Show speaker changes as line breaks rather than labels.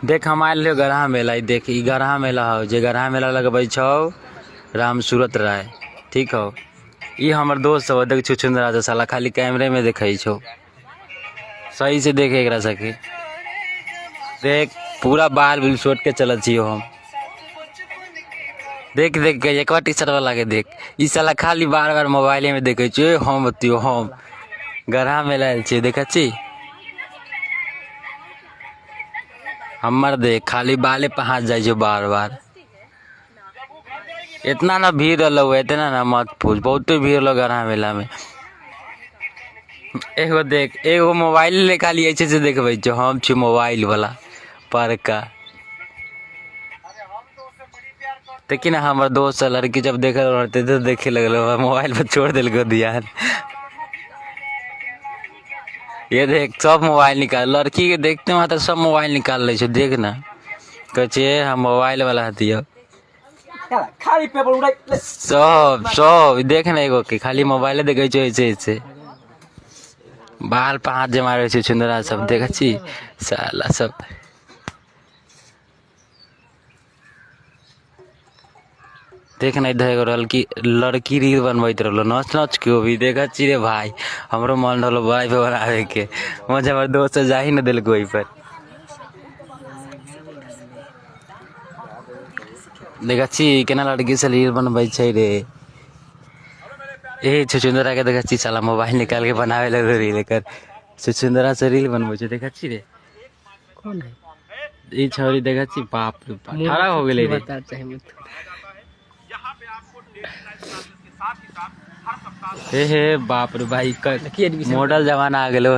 देख हम आयल रहे गरहा मेला। देख ई गरहा मेला हो जे गरहा मेला लगबै छौ राम सूरत राय, ठीक हो। ई हमर दोस्त सब देख छुछुंदरा से साला खाली कैमरे में देखै छौ। सही से देख एकरा सके देख पूरा बाल बिल सोट के चलत छियो हम। देख देख के एक बार टी-शर्ट वाला के देख ई साला खाली बार बार मोबाइले में देखे छियो। हम बतियो हम गरहा मेला आयल छियै देखै छी हमर देख खाली बाले पे हाथ जाए छो बार बार। इतना ना भीड़ रहलो इतना ना मत पूछ, बहुते भीड़ रहलो गरहा मेला में। एगो देख एगो मोबाइल ले खाली ऐसे से देखबै छो हम छी मोबाइल वाला परका। देखी ना हमर दोस्त लड़की जब देखे रहते तो देखे लगलो मोबाइल पर छोड़ दिल ध्यान। ये देख सब मोबाइल निकाल लड़की के देखते वहाँ तो सब मोबाइल निकाल ले छो। देख ना कहे हम मोबाइल वाला हतियो सब सब देख ना एगो के खाली मोबाइल देखे छो ऐसे ऐसे बाल पे हाथ जमा रहे छो चुंदरा सब देख छी साला सब। देख ना इधर एगो लड़की रील बनबैत रहलो नच नच के भी देख छी रे भाई। हमरो मन रहलो भाई पे बनावे के मुझे हमर दोस्त जा ही न दिल कोई पर। देख छी केना लड़की से रील बनबै छै रे। ए छुछुंदरा के देख छी साला मोबाइल निकाल के बनावे लगो रील कर छुछुंदरा से रील बनबै छै देख छी रे। कौन है ई छौरी देख छी बाप रे खड़ा हो गेले रे। हे बाप रे भाई मॉडल जमाना आ गेलो।